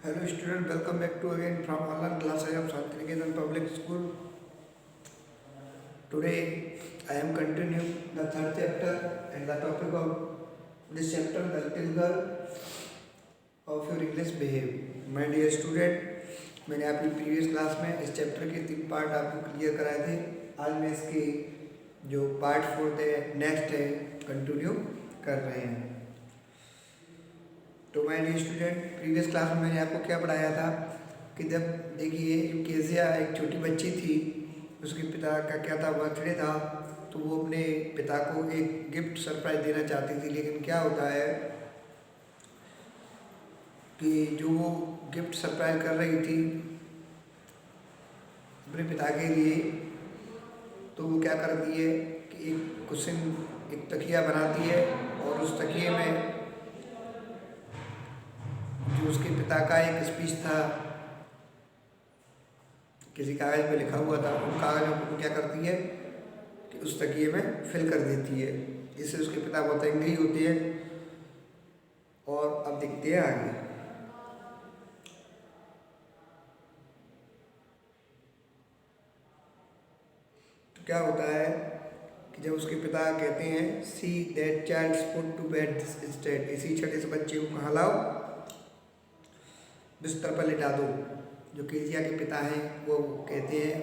Hello student, welcome back to again from online classes of Shantiniketan Public School. Today I am continuing the third chapter and the topic of this chapter, the little girl of your English behave. My dear student, मैंने आपकी previous class में इस chapter के 3 part आपको clear कराए थे। आज मैं इसके जो पार्ट 4 है नेक्स्ट है कंटिन्यू कर रहे हैं। तो my dear student, previous class में मैंने आपको क्या पढ़ाया था कि जब देखिए केजिया एक छोटी बच्ची थी, उसके पिता का क्या था, बर्थडे था, तो वो अपने पिता को एक गिफ्ट सरप्राइज देना चाहती थी। लेकिन क्या होता है कि जो वो गिफ्ट सरप्राइज कर रही थी अपने पिता के लिए, तो वो क्या करती है कि एक कुशन, एक तकिया बनाती है और उस तकिए में जो उसके पिता का एक स्पीच था किसी कागज़ पे लिखा हुआ था, उन कागज़ों को क्या करती है कि उस तकिए में फिल कर देती है। इससे उसके पिता बहुत एंग्री होते हैं। और अब देखते हैं आगे। तो क्या होता है कि जब उसके पिता कहते हैं see that child's put to bed instead, इसी छठे से बच्चे को कहाँ लाओ, बिस्तर पर लिटा दो। जो केजिया के पिता हैं वो कहते हैं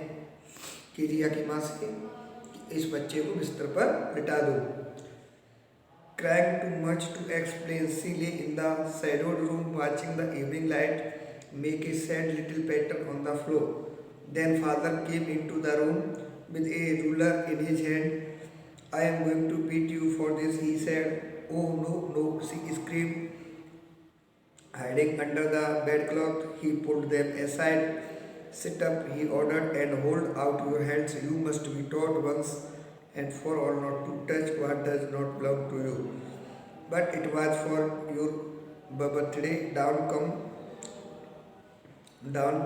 केजिया की माँ से कि इस बच्चे को बिस्तर पर लिटा दो। Crying too much to explain, she lay in the shadowed room watching the evening light make a sad little pattern on the floor. Then father came into the room with a ruler in his hand. I am going to beat you for this, he said. Oh no, no, she screamed. Hiding under the bedclothes, he pulled them aside. Sit up, he ordered, and hold out your hands. You must be taught once and for all not to touch what does not belong to you. But it was for your birthday. Down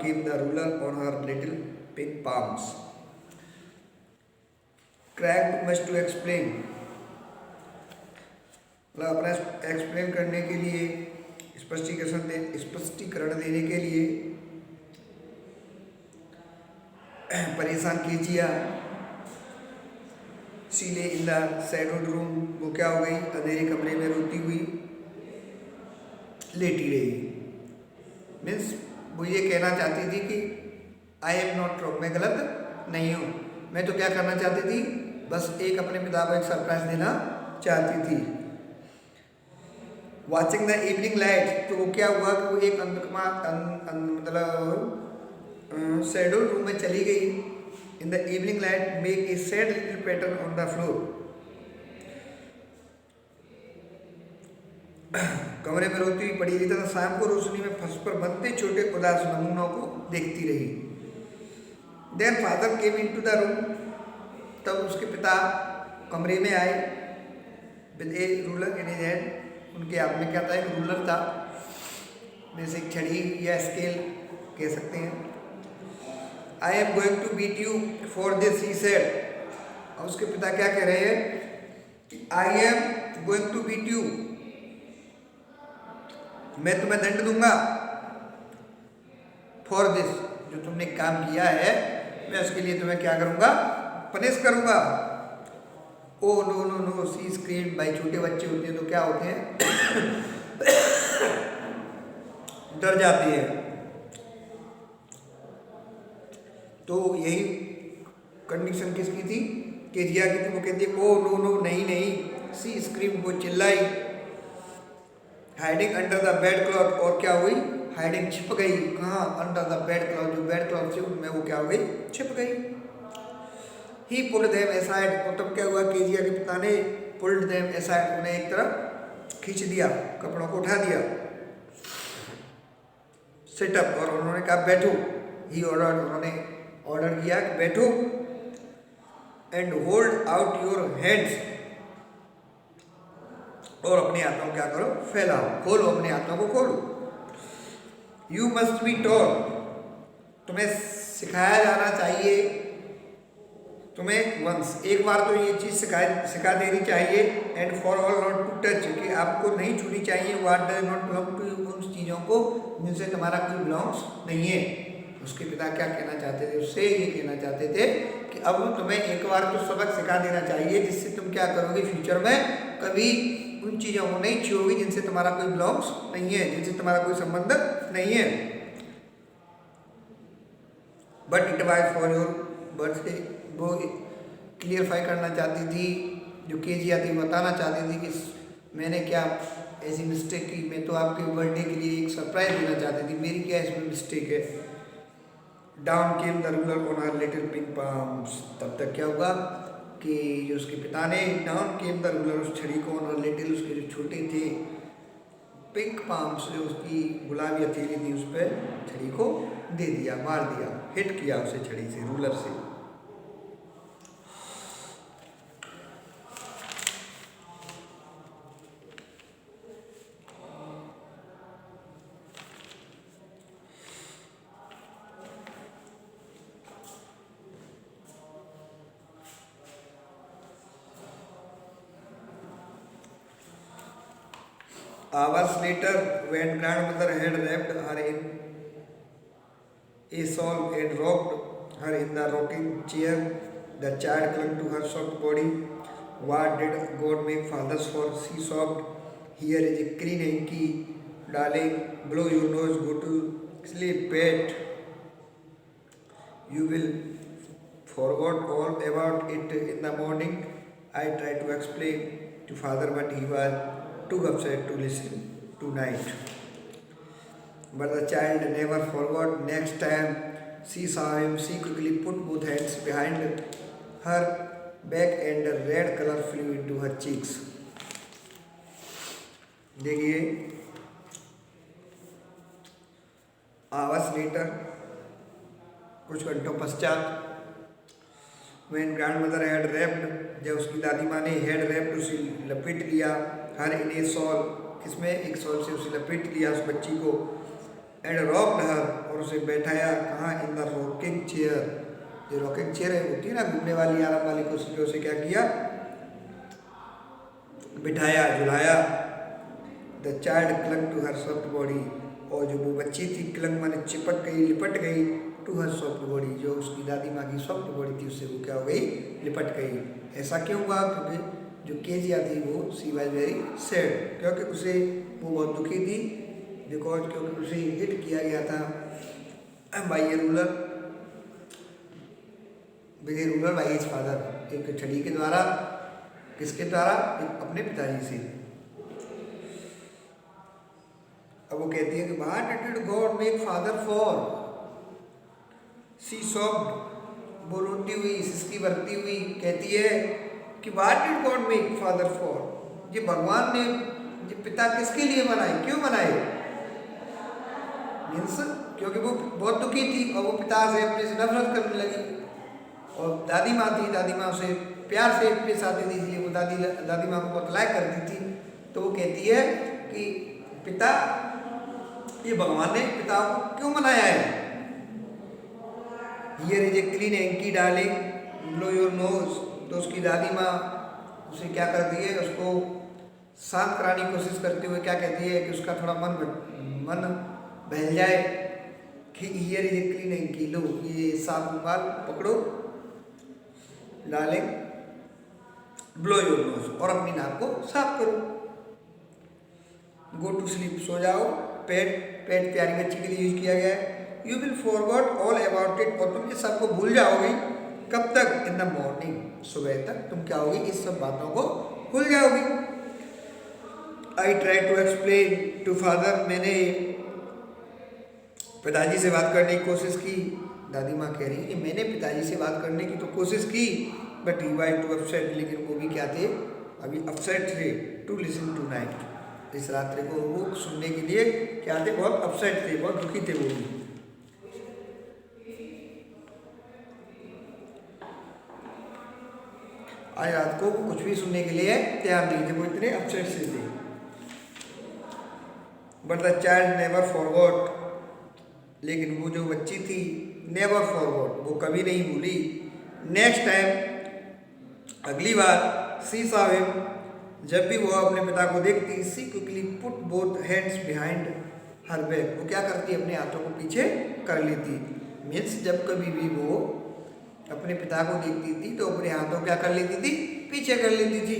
came the ruler on her little pink palms. Cracked much to explain. मतलब अपना explain करने के लिए, स्पष्टीकरण देने के लिए परेशान कीजिए। सीले इन द शैडोड रूम, वो क्या हो गई, अंधेरे कमरे में रोती हुई लेटी रही। मीन्स वो ये कहना चाहती थी कि आई एम नॉट रॉन्ग, मैं गलत नहीं हूँ। मैं तो क्या करना चाहती थी, बस एक अपने पिता को एक सरप्राइज देना चाहती थी। वॉचिंग द इवनिंग लाइट, तो वो क्या हुआ कि वो एक मतलब शैडो रूम में चली गई। In the evening light make a sad little pattern on the floor, कमरे में रोती हुई पड़ी रही तथा शाम को रोशनी में फर्श पर बनते छोटे उदास नमूनों को देखती रही। Then father came in to the room, तब उसके पिता कमरे में आए। With a ruler in his hand, उनके हाथ में क्या था, एक रूलर था, जैसे एक छड़ी या स्केल कह सकते हैं। I am going to beat you for this, he said. और उसके पिता क्या कह रहे हैं, I am going to beat you, मैं तुम्हें दंड दूंगा, फॉर दिस, जो तुमने काम किया है मैं उसके लिए तुम्हें क्या करूंगा, पनिश करूंगा। ओ नो नो नो, सी स्क्रीम। भाई छोटे बच्चे होते हैं तो क्या होते हैं डर जाते हैं। तो यही कंडीशन किसकी थी, केजिया की थी। वो कहती है ओ नो नो, नहीं नहीं। सी स्क्रीम, वो चिल्लाई। Hiding under the bed cloth, और क्या हुई, हाइडिंग छिप गई। कहाँ, अंडर द बेड क्लॉथ, जो बेड क्लॉथ थी उनमें वो क्या हो गई, छिप गई। ही पुल्ड देम असाइड, और तब क्या हुआ, केजिया के पिता ने पुल्ड देम असाइड, उन्हें एक तरफ खींच दिया, कपड़ों को उठा दिया। सिट अप, और उन्होंने कहा बैठो। ही ऑर्डर, उन्होंने ऑर्डर किया कि बैठो। And hold out your hands, और अपने हाथों को क्या करो, फैलाओ, खोलो, अपने हाथों को खोलो। यू मस्ट बी टॉट, तुम्हें सिखाया जाना चाहिए। तुम्हें वंस एक बार तो ये चीज़ सिखा देनी चाहिए, and for all not to touch, कि आपको नहीं छूनी चाहिए what does not belong to you, उन चीज़ों को जिनसे तुम्हारा कोई बिलोंग्स नहीं है। उसके पिता क्या कहना चाहते थे, उससे ये कहना चाहते थे कि अब तुम्हें एक बार तो सबक सिखा देना चाहिए, जिससे तुम क्या करोगे फ्यूचर में कभी उन चीज़ों को नहीं छूओगे जिनसे तुम्हारा कोई बिलोंग्स नहीं है, जिनसे तुम्हारा कोई संबंध नहीं है। But it was for your birthday, वो क्लियरफाई करना चाहती थी, जो केजिया थी बताना चाहती थी कि मैंने क्या ऐसी मिस्टेक की, मैं तो आपके बर्थडे के लिए एक सरप्राइज देना चाहती थी, मेरी क्या इसमें मिस्टेक है। Down came the ruler on her little pink palms, तब तक क्या हुआ कि जो उसके पिता ने डाउन केम द रूलर, उस छड़ी को, ऑन हर लिटिल, उसके जो छोटे थे पिंक पाम्स, जो उसकी गुलाबी हथेली थी, उस पर छड़ी को दे दिया, मार दिया, हिट किया उसे छड़ी से, रूलर से। Hours later, when grandmother had wrapped her in a shawl and rocked her in the rocking chair, the child clung to her soft body. What did God make fathers for? She sobbed. Here is a clean hanky, darling. Blow your nose, go to sleep, pet. You will forget all about it in the morning. I tried to explain to father, but he was too upset to listen tonight. But the child never forgot. Next time she saw him, she quickly put both hands behind her back and the red color flew into her cheeks. देखिए, hours later, कुछ घंटों पश्चात, when grandmother had wrapped, जब उसकी दादी माँ ने had wrapped, उसे लपेट लिया, हर इन ए शॉल, किसमें, एक शॉल से उसे लपेट लिया उस बच्ची को, एंड रॉक्ड हर, और उसे बैठाया कहाँ, इन द रॉकिंग चेयर, जो रॉकिंग चेयर है होती है ना घूमने वाली, आराम वाली, को उसे क्या किया, बिठाया, झुलाया। The child clung to her soft body, और जो वो बच्ची थी क्लंग माने चिपक गई, लिपट गई, टू हर सॉफ्ट बॉडी, जो उसकी दादी माँ की सॉफ्ट बॉडी थी उससे वो क्या हो गई, लिपट गई। ऐसा क्यों हुआ, क्योंकि जो केजिया थी वो शी वाज वेरी सैड, क्योंकि उसे वो बहुत दुखी थी, बिकॉज क्योंकि उसे हिट किया गया था by A ruler, with a ruler by his father, एक छड़ी के द्वारा, किसके द्वारा, अपने पिताजी से। अब वो कहती है कि what did God make father for, she soft, वो रोती हुई, सिसकी भरती हुई कहती है कि what did God make father for, ये भगवान ने ये पिता किसके लिए बनाए, क्यों बनाए, मीन्स क्योंकि वो बहुत दुखी थी और वो पिता से अपने से नफरत करने लगी, और दादी माँ थी, दादी माँ उसे प्यार से पेश आती थी, इसलिए वो दादी माँ को बहुत लाइक करती थी। तो वो कहती है कि पिता, ये भगवान ने पिता को क्यों बनाया है। Here is a clean hanky darling, blow your nose, तो उसकी दादी माँ उसे क्या करती है, उसको शांत कराने की कोशिश करते हुए क्या कहती है कि उसका थोड़ा मन बहल जाए, कि here is a clean hanky, लो ये साफ रुमाल पकड़ो डार्लिंग, ब्लो योर नोज, और अपनी नाक को साफ करो, गो टू स्लीप, सो जाओ, पेट प्यारी बच्ची के लिए यूज किया गया है। You will forgot all about it, और तुम इस सबको भूल जाओगे, कब तक, इन द मॉर्निंग, सुबह तक तुम क्या होगी, इस सब बातों को भूल जाओगी। I try to explain to father, मैंने पिताजी से बात करने की कोशिश की, दादी माँ कह रही है कि मैंने पिताजी से बात करने की तो कोशिश की, but he was too upset, लेकिन वो भी क्या थे, अभी अपसेट थे, टू लिसन टू नाइट, इस रात्रि को वो सुनने के लिए क्या थे, बहुत अपसेट थे, बहुत दुखी थे वो भी। आज रात को कुछ भी सुनने के लिए तैयार नहीं थे, वो इतने अपसेट से थे। But the child never forgot, लेकिन वो जो बच्ची थी, नेवर फॉरगॉट, वो कभी नहीं भूली, नेक्स्ट टाइम, अगली बार, सी saw him, जब भी वो अपने पिता को देखती, she quickly put both hands behind her back, वो क्या करती, अपने हाथों को पीछे कर लेती। मीन्स जब कभी भी वो अपने पिता को देखती थी तो अपने हाथों क्या कर लेती थी, पीछे कर लेती थी।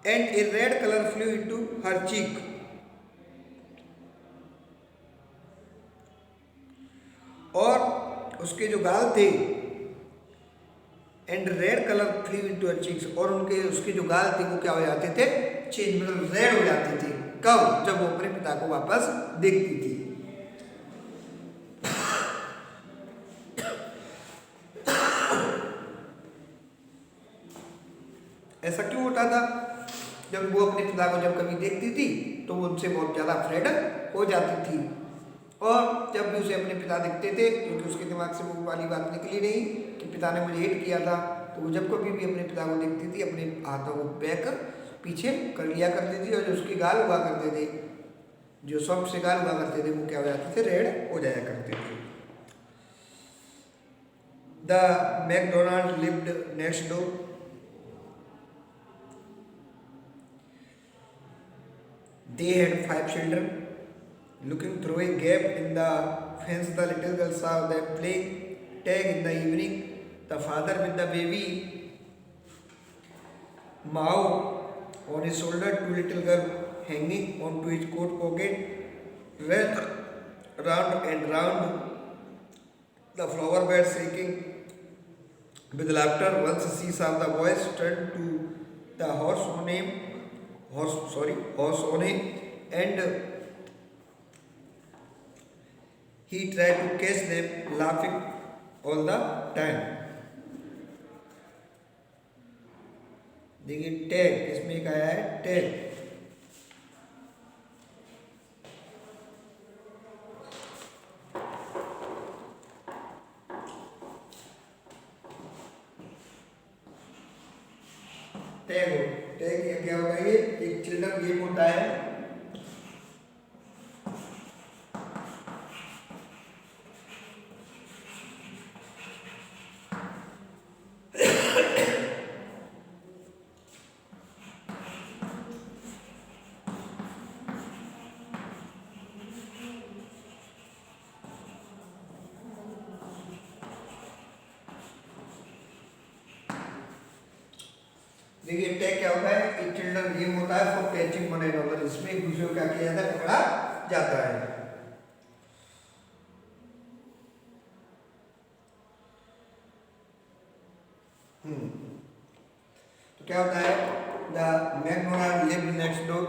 And a red colour flew into her cheek, और उसके जो गाल थे, and red colour flew into her cheeks, और उसके जो गाल थे वो क्या हो जाते थे, चेंज, मतलब रेड हो जाते थे। कब, जब वो अपने पिता को वापस देखती थी। ऐसा क्यों होता था, जब वो अपने पिता को जब कभी देखती थी तो वो उनसे बहुत ज़्यादा अफ्रेड हो जाती थी, और जब भी उसे अपने पिता दिखते थे, क्योंकि उसके दिमाग से वो वाली बात निकली नहीं कि पिता ने मुझे हिट किया था, तो वो जब कभी भी अपने पिता को देखती थी अपने हाथों को बैक पीछे कर लिया करती थी, और जो उसके गाल हुआ करते थे, जो सॉफ्ट से गाल हुआ करते थे, वो क्या हो जाते थे, रेड हो जाया करते थे। The McDonald lived next door, they had 5 children. Looking through a gap in the fence, the little girl saw them playing tag in the evening. The father with the baby Mao on his shoulder, 2 little girls hanging onto his coat pocket, ran round and round the flower bed, shaking with laughter. Once she saw the boys turn to the horse on him, and he tried to catch them, laughing all the time. देखिए tag, इसमें एक आया है tag, tag ये क्या होता है, ये एक चिल्ड्रन गेम होता है। देखिए टैग क्या होता है, एक चिल्ड्रन गेम होता है फॉर कैचिंग वन अनदर, इसमें एक दूसरे को क्या किया जाता है, पकड़ा जाता है। तो क्या होता है, the McDonald lived next door,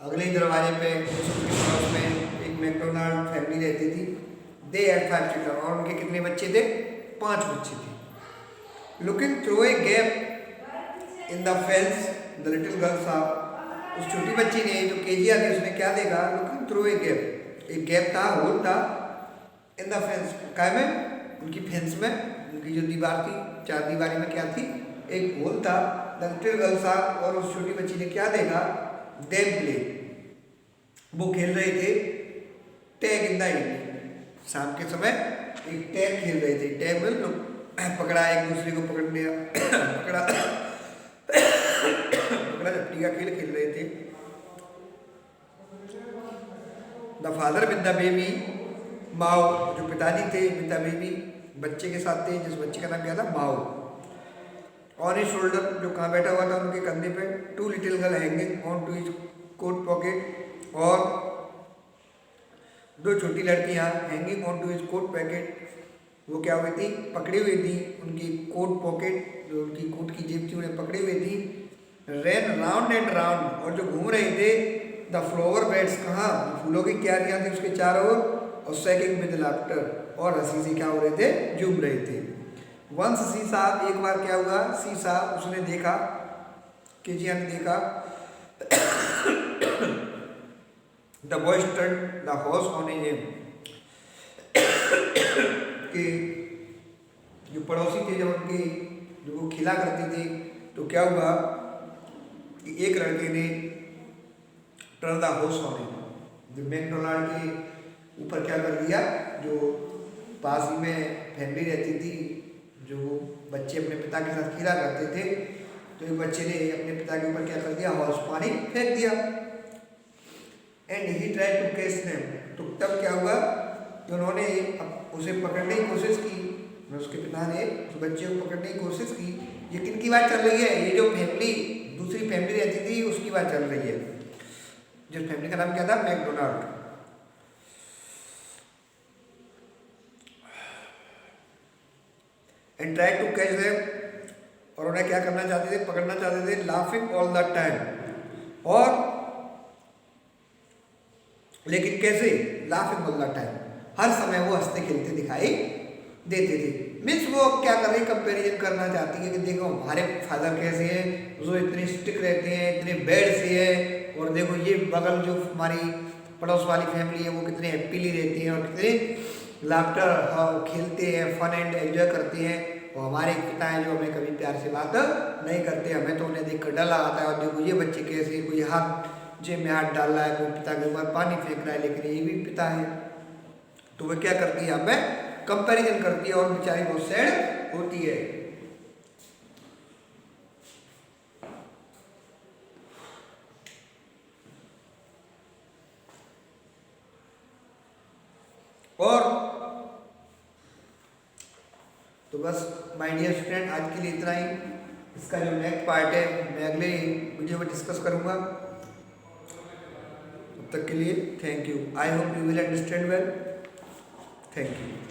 अगले ही दरवाजे पे उसके पड़ोस में एक मैकडोनाल्ड फैमिली रहती थी। दे हैड 5 चिल्ड्रन, और उनके कितने बच्चे थे, 5 बच्चे थे। Looking through a gap in the fence, the little girl सा, उस छोटी बच्ची ने जो केजिया थी उसने क्या देखा, लुकिंग थ्रू ए गैप, एक गैप था, होल था, इन द फेंस, काय में, उनकी फेंस में, उनकी जो दीवार थी, 4 दीवारी में क्या थी, एक होल था। द लिटिल गर्ल सा, और उस छोटी बच्ची ने क्या देखा, देम प्ले, वो खेल रहे थे टैग इन द इवनिंग, शाम के समय एक टैग खेल रहे थे। टैग में पकड़ा, एक दूसरे को पकड़ने पकड़ा झपटी का खेल खेल रहे थे। The father with the baby माओ, जो पिताजी थे विद द बेबी, बच्चे के साथ थे, जिस बच्चे का नाम क्या था, माओ। ऑन हिज शोल्डर, जो कहाँ बैठा हुआ था, उनके कंधे पे, 2 little girl hanging on to his coat pocket, और 2 छोटी लड़कियाँ hanging on to his coat packet, वो क्या हुई थी, पकड़ी हुई थी, उनकी कोट पॉकेट, जो उनकी कोट की जेब थी उन्हें पकड़ी हुई थी। रैन राउंड एंड राउंड, और जो घूम रहे थे, द फ्लावर बेड्स, कहाँ, फूलों की क्यारियाँ थी उसके चारों ओर, और सेकिंग विद लाफ्टर, और हंसी से क्या हो रहे थे, झूम रहे थे। वंस सीसा, एक बार क्या हुआ, सीसा, उसने देखा, केजिया ने देखा, the boys turn the horse on him, कि जो पड़ोसी थे, जब उनके जो वो खिला करते थे, तो क्या हुआ कि एक लड़के ने turn the horse on him, जो मैकडोनाल्ड के ऊपर क्या कर दिया, जो पास ही में फैमिली रहती थी, जो बच्चे अपने पिता के साथ खेला करते थे। तो एक बच्चे ने अपने पिता के ऊपर क्या कर दिया, हौस पानी फेंक दिया। And he try to catch them, तो तब क्या हुआ कि उन्होंने उसे पकड़ने की कोशिश की, उसके पिता ने उस बच्चे को पकड़ने की कोशिश की। ये किनकी बात चल रही है, ये जो फैमिली दूसरी फैमिली रहती थी उसकी बात चल रही है, जिस फैमिली का नाम क्या था, McDonald. And try to catch them, और उन्हें क्या करना चाहते थे, पकड़ना चाहते थे, लाफिंग ऑल द टाइम। और लेकिन कैसे, लाफिंग ऑल द टाइम, हर समय वो हंसते खेलते दिखाई देते थे। मीन्स वो क्या कर रही, कंपेरिजन करना चाहती है कि देखो हमारे फादर कैसे हैं, जो इतने स्ट्रिक्ट रहते हैं, इतने बैड से है, और देखो ये बगल जो हमारी पड़ोस वाली फैमिली है वो कितने हैप्पीली रहती हैं और कितने लाफ्टर खेलते हैं, फन एंड एंजॉय करते हैं। और हमारे पिता हैं जो हमें कभी प्यार से बात नहीं करते, हमें तो उन्हें देख कर डर आता है। और देखो ये बच्चे कैसे, कोई हाथ जेब में हाथ डाल रहा है, कोई पिता के ऊपर पानी फेंक रहा है, लेकिन ये भी पिता है। तो वह क्या करती है, हमें कंपैरिजन करती है और बेचारी बहुत सैड होती है। और तो बस माय डियर स्टूडेंट, आज के लिए इतना ही। इसका जो नेक्स्ट पार्ट है मैं अगले वीडियो में डिस्कस करूंगा। तब तक के लिए thank you. I hope you will understand well. Thank you.